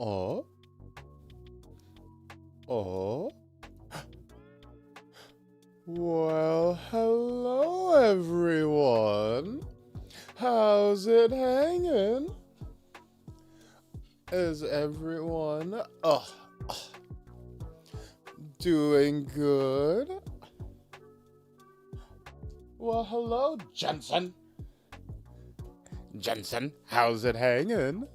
Oh. Oh. Well, hello everyone. How's it hanging? Is everyone doing good? Well, hello, Jensen. Jensen, how's it hanging?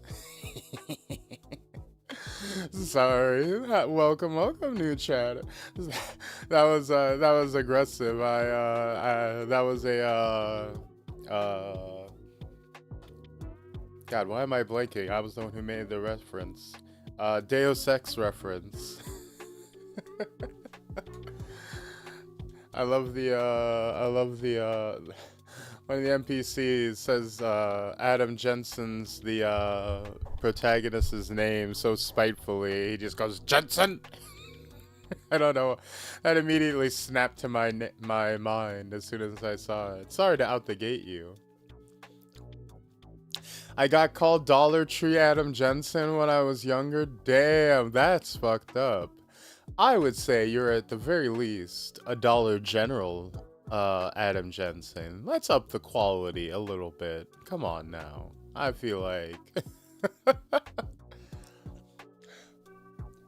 Sorry. Welcome, new chat. That was aggressive. That was God, why am I blanking? I was the one who made the reference. Deus Ex reference. I love the one of the NPCs says Adam Jensen's the protagonist's name so spitefully. He just goes, Jensen! I don't know. That immediately snapped to my mind as soon as I saw it. Sorry to out the gate you. I got called Dollar Tree Adam Jensen when I was younger. Damn, that's fucked up. I would say you're at the very least a Dollar General Adam Jensen. Let's up the quality a little bit. Come on now. I feel like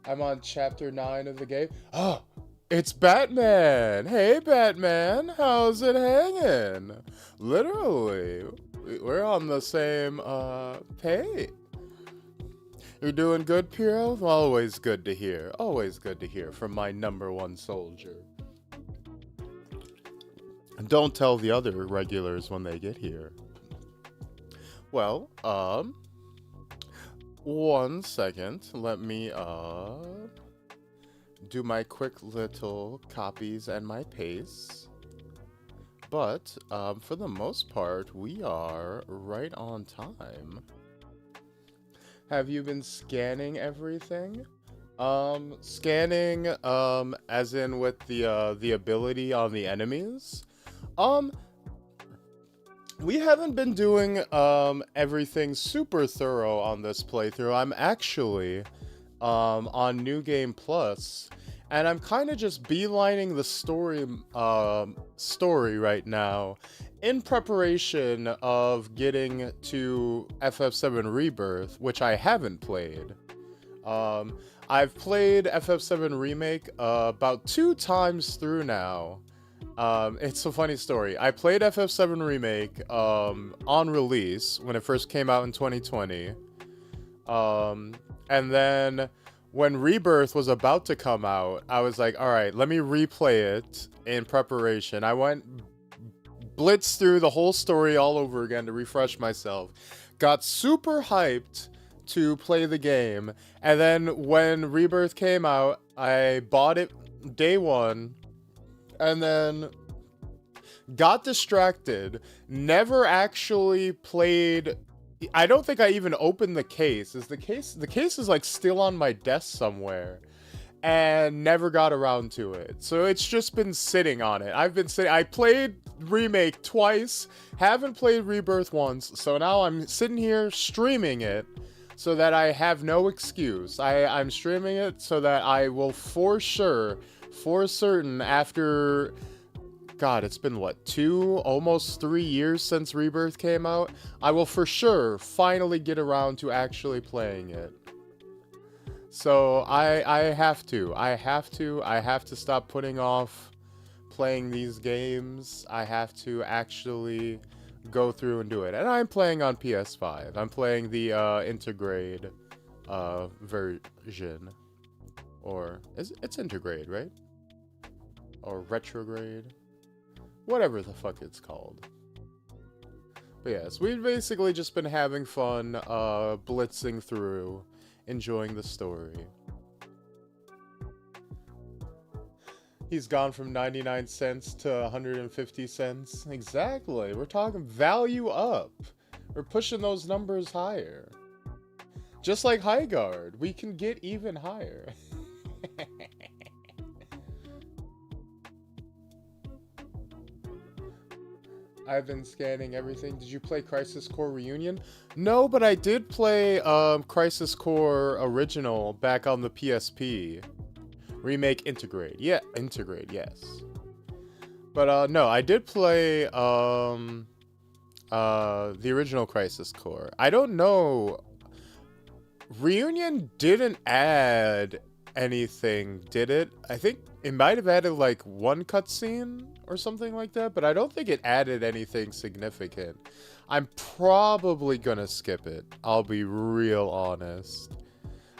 I'm on chapter 9 of the game. Oh, it's Batman. Hey, Batman. How's it hanging? Literally, we're on the same page. You're doing good, Piero? Always good to hear. Always good to hear from my #1 soldier. Don't tell the other regulars when they get here. Well, 1 second. Let me, do my quick little copies and my paste. But, for the most part, we are right on time. Have you been scanning everything? Scanning, as in with the ability on the enemies? We haven't been doing, everything super thorough on this playthrough. I'm actually, on New Game Plus, and I'm kind of just beelining the story right now in preparation of getting to FF7 Rebirth, which I haven't played. I've played FF7 Remake, about 2 times through now. It's a funny story. I played FF7 Remake on release when it first came out in 2020. And then when Rebirth was about to come out, I was like, alright, let me replay it in preparation. I went blitzed through the whole story all over again to refresh myself. Got super hyped to play the game. And then when Rebirth came out, I bought it day 1. And then got distracted, never actually played. I don't think I even opened the case. The case is like still on my desk somewhere, and never got around to it. So it's just been sitting on it. I played Remake twice, haven't played Rebirth once, so now I'm sitting here streaming it so that I have no excuse. I'm streaming it so that I will for certain, after, God, it's been what, 2, almost 3 years since Rebirth came out, I will for sure finally get around to actually playing it. So I have to stop putting off playing these games. I have to actually go through and do it. And I'm playing on PS5. I'm playing the Intergrade version. Or it's Intergrade, right? Or Retrograde, whatever the fuck it's called. But yes, we've basically just been having fun, blitzing through, enjoying the story. He's gone from 99 cents to 150 cents. Exactly, we're talking value up. We're pushing those numbers higher. Just like Highguard, we can get even higher. I've been scanning everything. Did you play Crisis Core Reunion? No, but I did play Crisis Core Original back on the PSP. Remake Integrate. Yeah, Integrate, yes. But no, I did play the original Crisis Core. I don't know. Reunion didn't add anything, did it? I think it might have added like one cutscene or something like that, but I don't think it added anything significant. I'm probably gonna skip it. I'll be real honest.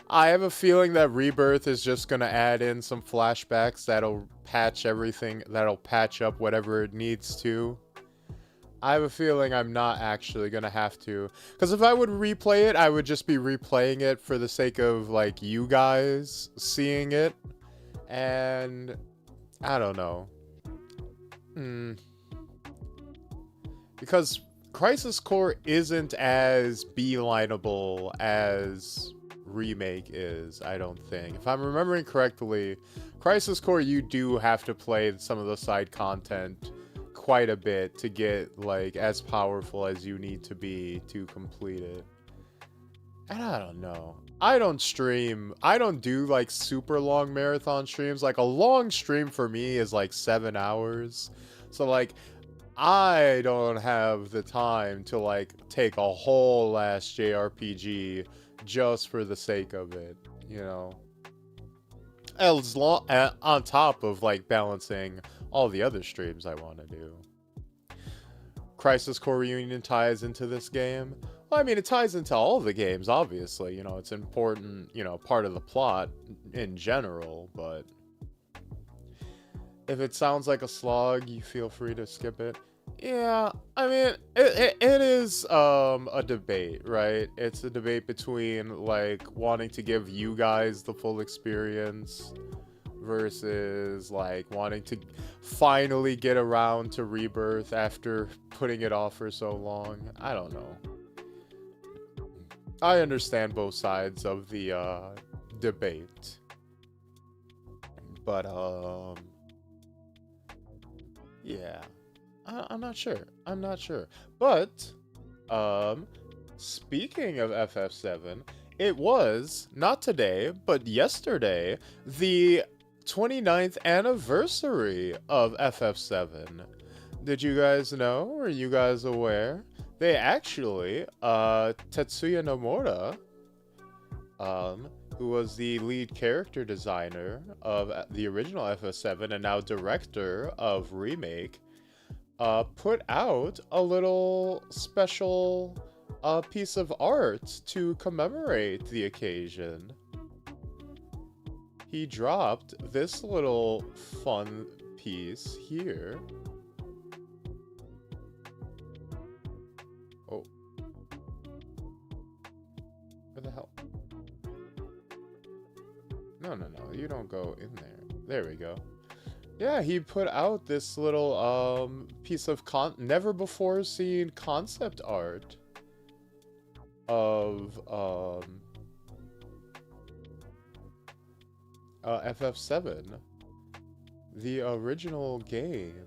I have a feeling that Rebirth is just gonna add in some flashbacks that'll patch everything, that'll patch up whatever it needs to. I have a feeling I'm not actually gonna have to. Because if I would replay it, I would just be replaying it for the sake of, like, you guys seeing it. And I don't know. Because Crisis Core isn't as beelineable as Remake is, I don't think. If I'm remembering correctly, Crisis Core, you do have to play some of the side content quite a bit to get, like, as powerful as you need to be to complete it. And I don't know. I don't stream. I don't do, like, super long marathon streams. Like, a long stream for me is, like, 7 hours. So, like, I don't have the time to, like, take a whole last JRPG just for the sake of it, you know? As long, on top of, like, balancing all the other streams I want to do. Crisis Core Reunion ties into this game. Well, I mean, it ties into all the games, obviously. You know, it's important, you know, part of the plot in general, but if it sounds like a slog, you feel free to skip it. Yeah, I mean, it is a debate, right? It's a debate between, like, wanting to give you guys the full experience versus, like, wanting to finally get around to Rebirth after putting it off for so long. I don't know. I understand both sides of the debate. But, yeah. I'm not sure. I'm not sure. But, speaking of FF7, it was, not today, but yesterday, the 29th anniversary of FF7. Did you guys know? Were you guys aware? They actually, Tetsuya Nomura, who was the lead character designer of the original FF7 and now director of Remake, put out a little special piece of art to commemorate the occasion. He dropped this little fun piece here. Oh. Where the hell? No, you don't go in there. There we go. Yeah, he put out this little piece of never before seen concept art of FF7, the original game.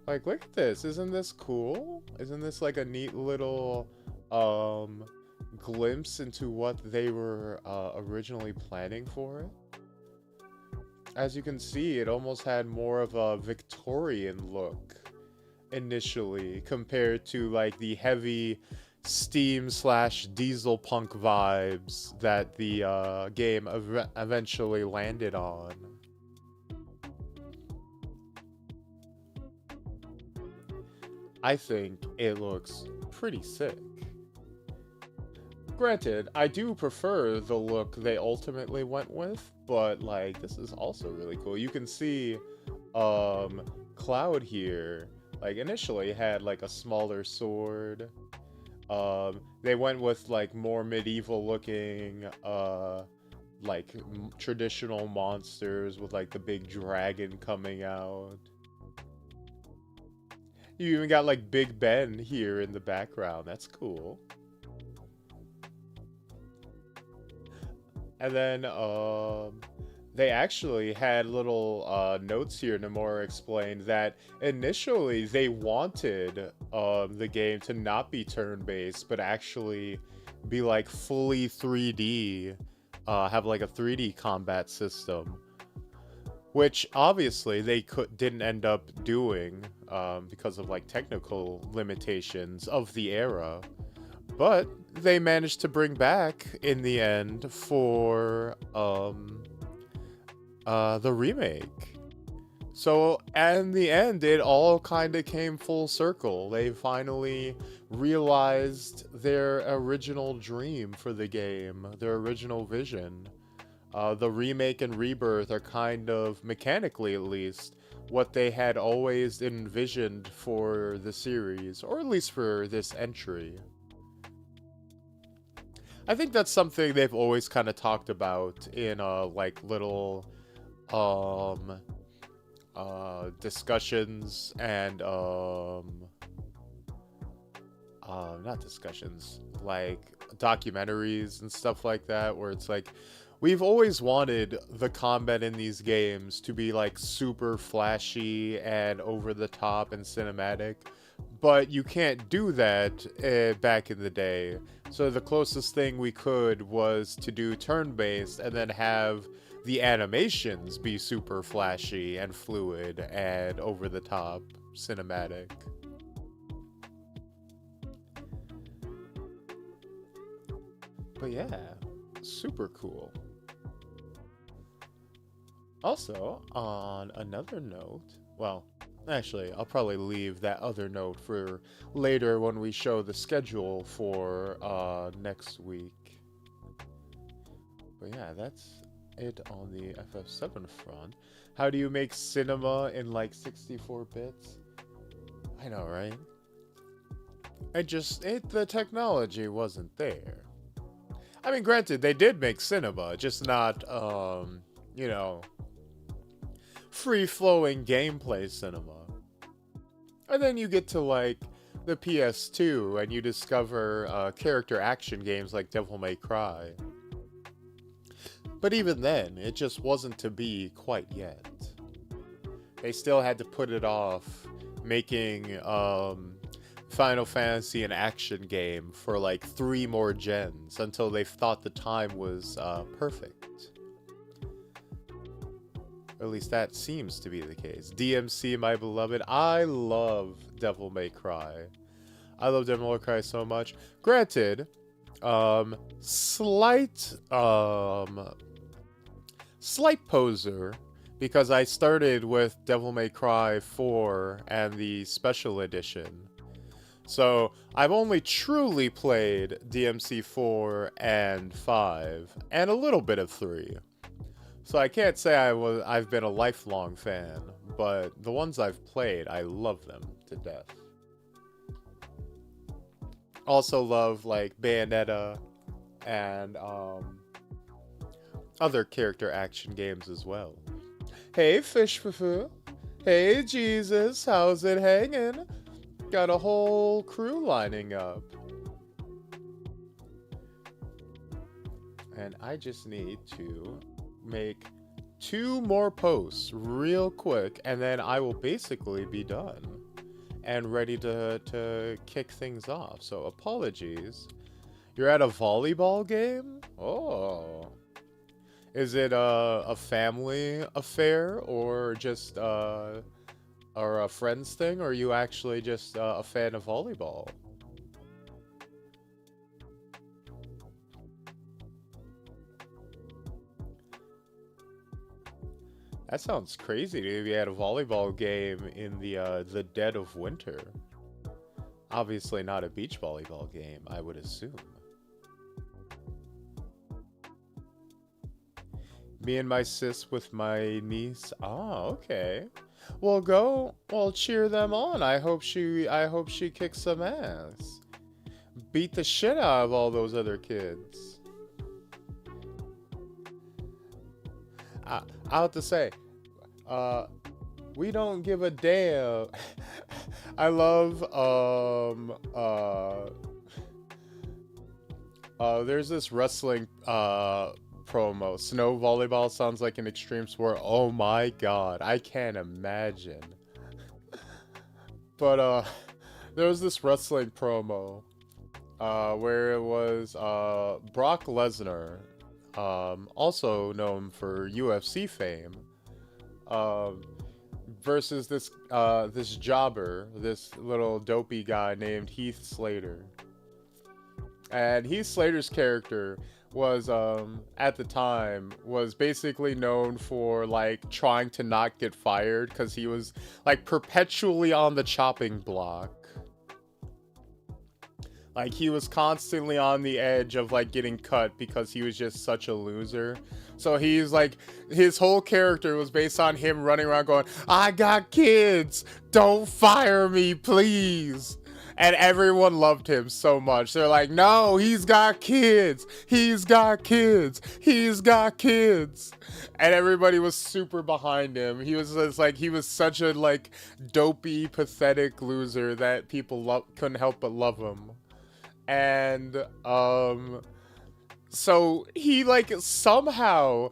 Like, look at this. Isn't this cool? Isn't this like a neat little glimpse into what they were originally planning for it? As you can see, it almost had more of a Victorian look initially compared to, like, the heavy steam/diesel punk vibes that the game eventually landed on. I think it looks pretty sick. Granted, I do prefer the look they ultimately went with, but, like, this is also really cool. You can see Cloud here, like, initially had, like, a smaller sword. They went with, like, more medieval looking, like, traditional monsters with, like, the big dragon coming out. You even got, like, Big Ben here in the background. That's cool. And then, they actually had little notes here. Nomura explained that initially they wanted the game to not be turn-based, but actually be like fully 3D, have like a 3D combat system, which obviously they didn't end up doing because of like technical limitations of the era. But they managed to bring back in the end for the remake. So in the end, it all kind of came full circle. They finally realized their original dream for the game, their original vision. The remake and rebirth are kind of, mechanically at least, what they had always envisioned for the series, or at least for this entry. I think that's something they've always kind of talked about in like little discussions and not discussions, like documentaries and stuff like that, where it's like, we've always wanted the combat in these games to be like super flashy and over the top and cinematic, but you can't do that back in the day. So the closest thing we could was to do turn-based and then have the animations be super flashy and fluid and over the top cinematic. But yeah, super cool. Also, on another note, well, actually, I'll probably leave that other note for later when we show the schedule for next week. But yeah, that's it on the FF7 front. How do you make cinema in like 64 bits? I know, right? The technology wasn't there. I mean, granted, they did make cinema, just not, you know, free-flowing gameplay cinema. And then you get to, like, the PS2, and you discover character action games like Devil May Cry. But even then, it just wasn't to be quite yet. They still had to put it off making Final Fantasy an action game for like 3 more gens until they thought the time was perfect. Or at least that seems to be the case. DMC, my beloved. I love Devil May Cry. I love Devil May Cry so much. Granted, slight poser, because I started with Devil May Cry 4 and the special edition. So I've only truly played DMC 4 and 5, and a little bit of 3. So I can't say I've been a lifelong fan, but the ones I've played, I love them to death. Also love like Bayonetta and other character action games as well. Hey Fish Fufu. Hey Jesus, how's it hanging? Got a whole crew lining up. And I just need to make 2 more posts real quick, and then I will basically be done and ready to kick things off. So apologies. You're at a volleyball game? Oh. Is it a family affair or just or a friends thing, or are you actually just a fan of volleyball? That sounds crazy to be at a volleyball game in the dead of winter. Obviously not a beach volleyball game, I would assume. Me and my sis with my niece. Oh, okay. Well, cheer them on. I hope she kicks some ass. Beat the shit out of all those other kids. I have to say, we don't give a damn. I love, there's this wrestling, promo. Snow volleyball sounds like an extreme sport. Oh my god, I can't imagine. But there was this wrestling promo where it was Brock Lesnar, also known for UFC fame, versus this jobber, this little dopey guy named Heath Slater. And Heath Slater's character was at the time was basically known for like trying to not get fired because he was like perpetually on the chopping block. Like he was constantly on the edge of like getting cut because he was just such a loser. So he's like, his whole character was based on him running around going, I got kids, don't fire me, please. And everyone loved him so much. They're like, no, he's got kids. He's got kids. He's got kids. And everybody was super behind him. He was just like, he was such a like dopey, pathetic loser that people couldn't help but love him. And so he like somehow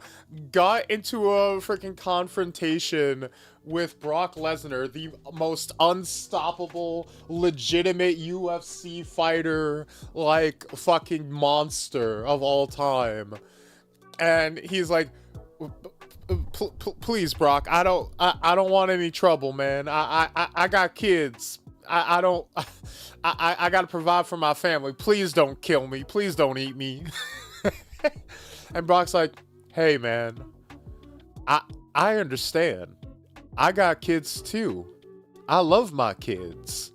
got into a freaking confrontation with Brock Lesnar, the most unstoppable, legitimate UFC fighter, like fucking monster of all time. And he's like, please, Brock, I don't want any trouble, man. I got kids. I gotta provide for my family. Please don't kill me. Please don't eat me. And Brock's like, hey man, I understand. I got kids too. I love my kids.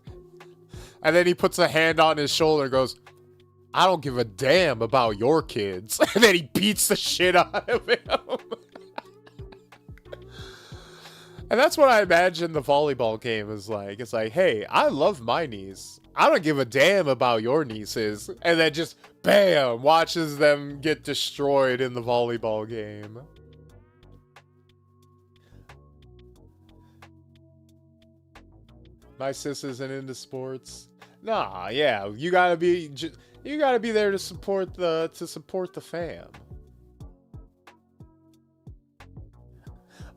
And then he puts a hand on his shoulder and goes, I don't give a damn about your kids. And then he beats the shit out of him. And that's what I imagine the volleyball game is like. It's like, hey, I love my niece. I don't give a damn about your nieces. And then just, bam, watches them get destroyed in the volleyball game. My sis isn't into sports. Nah, yeah, you gotta be there to support the fam.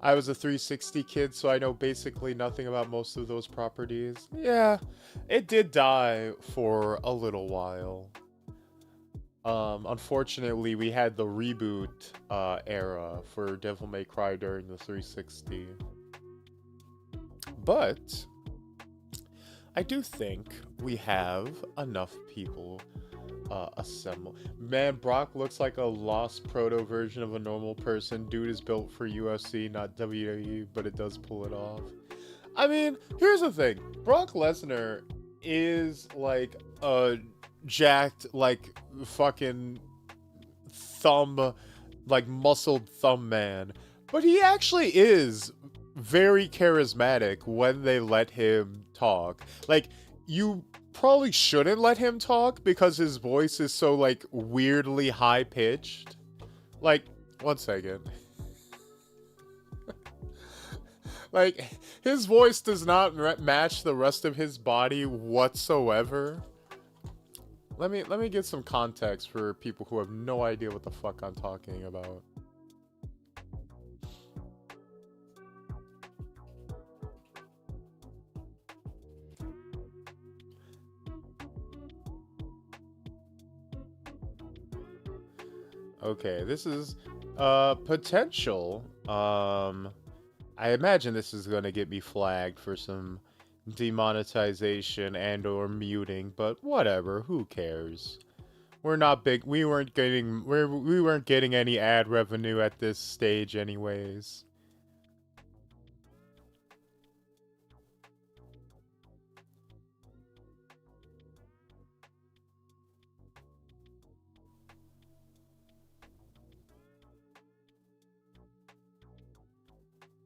I was a 360 kid, so I know basically nothing about most of those properties. Yeah, it did die for a little while. Unfortunately, we had the reboot era for Devil May Cry during the 360. But I do think we have enough people assemble. Man, Brock looks like a lost proto version of a normal person. Dude is built for UFC, not WWE, but it does pull it off. I mean, here's the thing. Brock Lesnar is like a jacked, like fucking thumb, like muscled thumb man. But he actually is very charismatic when they let him talk. Like, you probably shouldn't let him talk because his voice is so like weirdly high pitched. Like, one second. Like, his voice does not match the rest of his body whatsoever. Let me get some context for people who have no idea what the fuck I'm talking about. Okay, this is potential. I imagine this is going to get me flagged for some demonetization and or muting, but whatever, who cares? We're not big. We weren't getting any ad revenue at this stage anyways.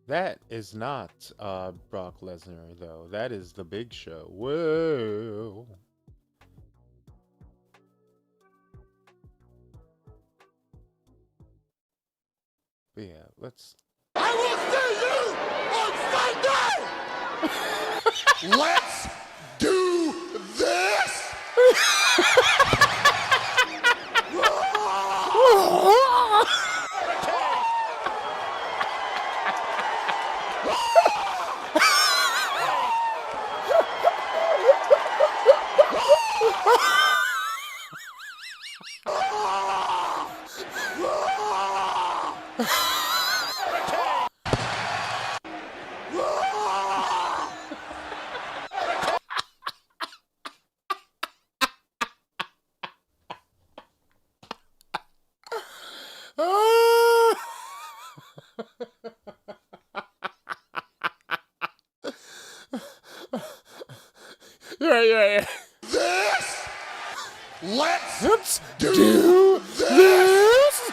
That is not Brock Lesnar, though. That is the Big Show. Whoa. But yeah, let's... I will see you on Sunday! Let's do this! Yeah. This. Let's Let's do this.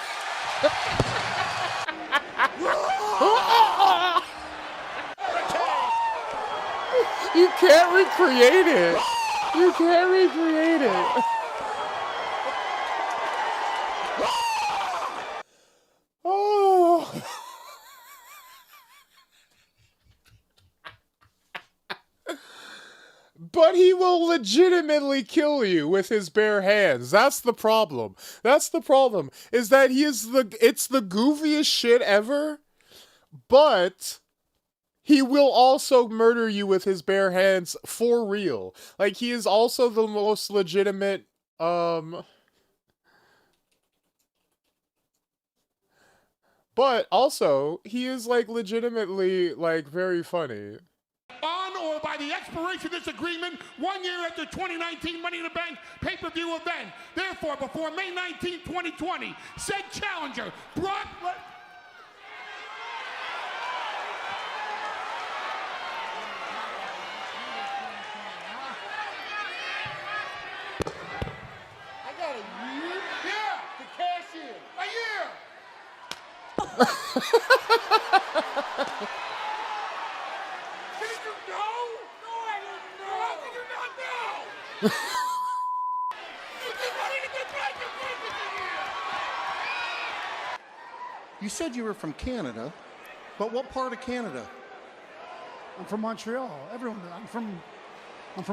You can't recreate it. You can't recreate it. Oh. But he will legitimately kill you with his bare hands. That's the problem. That's the problem. Is that it's the goofiest shit ever, but he will also murder you with his bare hands for real. Like, he is also the most legitimate, but also, he is, like, legitimately, like, very funny. on or by the expiration of this agreement 1 year after 2019 Money in the Bank pay-per-view event. Therefore, before May 19, 2020, said challenger, Brock Lesnar. I got a year? Yeah. To cash in. A year. Did you know? No, I didn't know. How did you not know? You've been running to the bank and breaking the year. You said you were from Canada, but what part of Canada? I'm from Montreal. Everyone, I'm from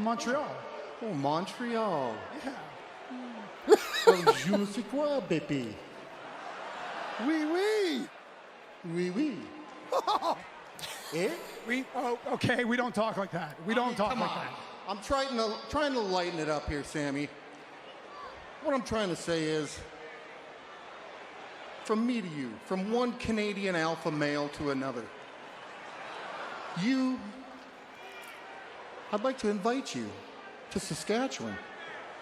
Montreal. Oh, Montreal. Yeah. Oh, je ne sais quoi, baby. Oui, oui. Oui, oui. Eh? Okay, we don't talk like that. We don't talk Come like on. that. I'm trying to lighten it up here, Sammy. What I'm trying to say is, from me to you, from one Canadian alpha male to another, I'd like to invite you to Saskatchewan.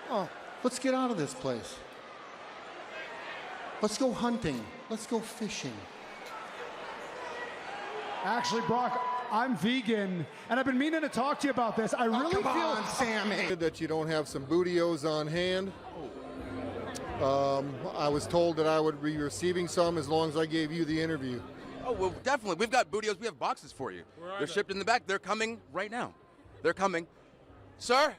Oh, let's get out of this place. Let's go hunting. Let's go fishing. Actually, Brock, I'm vegan, and I've been meaning to talk to you about this. I really Come feel on, Sammy. That you don't have some bootios on hand. I was told that I would be receiving some as long as I gave you the interview. Oh, well, definitely. We've got bootios. We have boxes for you. They're shipped in the back. They're coming right now. They're coming. Sir,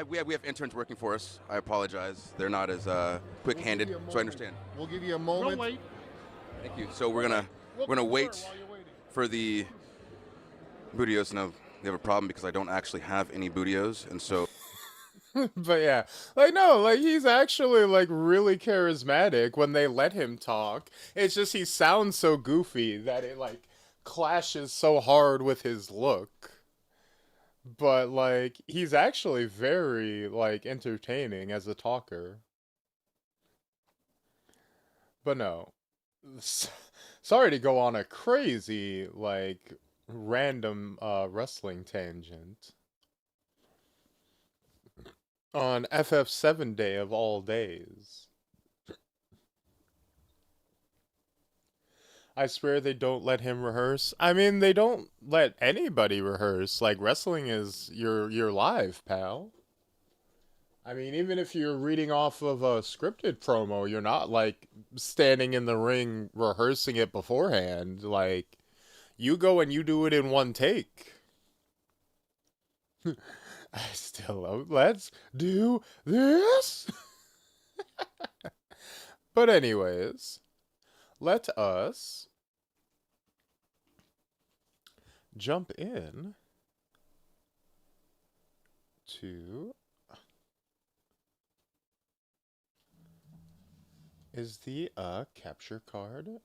we have interns working for us. I apologize. They're not as quick-handed, so I understand. We'll give you a moment. wait. Thank you. So we're gonna wait for the bootios. Now, we have a problem because I don't actually have any bootios, and so... But yeah, like, no, like, he's actually, like, really charismatic when they let him talk. It's just he sounds so goofy that it, like, clashes so hard with his look. But, like, he's actually very, like, entertaining as a talker. But no. Sorry to go on a crazy, like, random wrestling tangent. On FF7 day of all days. I swear they don't let him rehearse. I mean, they don't let anybody rehearse. Like, wrestling is your live, pal. I mean, even if you're reading off of a scripted promo, you're not, like, standing in the ring rehearsing it beforehand. Like, you go and you do it in one take. I still love, let's do this. But anyways, let us jump in to, is the capture card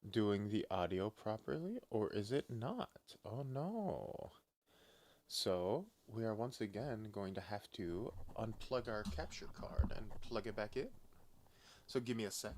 doing the audio properly, or is it not? Oh no. So, we are once again going to have to unplug our capture card and plug it back in. So give me a sec.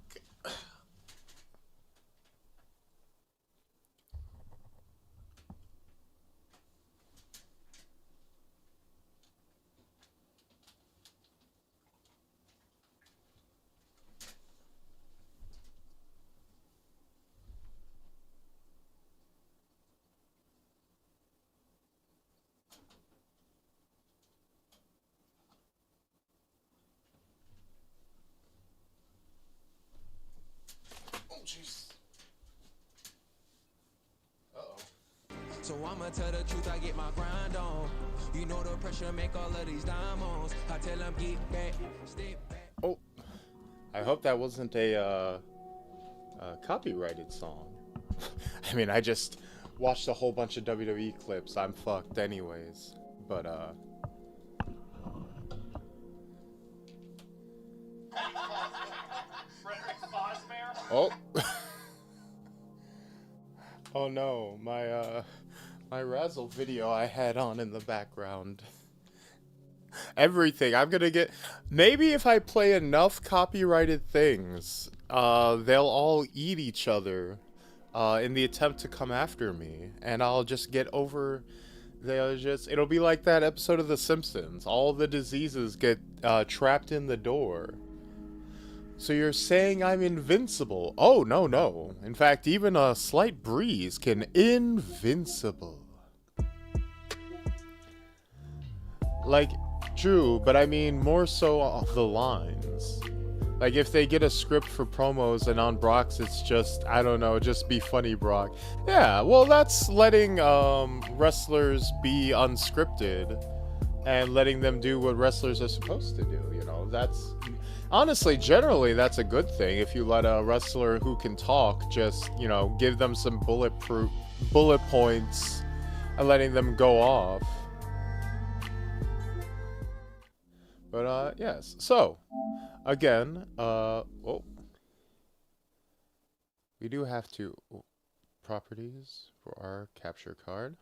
So I'ma tell the truth, I get my grind on. You know the pressure make all of these diamonds. I tell them get back, stay back. Oh, I hope that wasn't a copyrighted song. I mean, I just watched a whole bunch of WWE clips. I'm fucked anyways. But, oh. Oh no, my Razzle video I had on in the background. Everything. I'm gonna get... Maybe if I play enough copyrighted things, they'll all eat each other in the attempt to come after me. And I'll just get over... It'll be like that episode of The Simpsons. All the diseases get trapped in the door. So you're saying I'm invincible? Oh, no, no. In fact, even a slight breeze can invincible. Like, true, but I mean more so off the lines. Like, if they get a script for promos and on Brock's it's just, I don't know, just be funny, Brock. Yeah, well, that's letting wrestlers be unscripted and letting them do what wrestlers are supposed to do, you know? That's... Honestly, generally, that's a good thing if you let a wrestler who can talk just, you know, give them some bullet points and letting them go off. But, yes. So, again, oh. We do have to... properties for our capture card.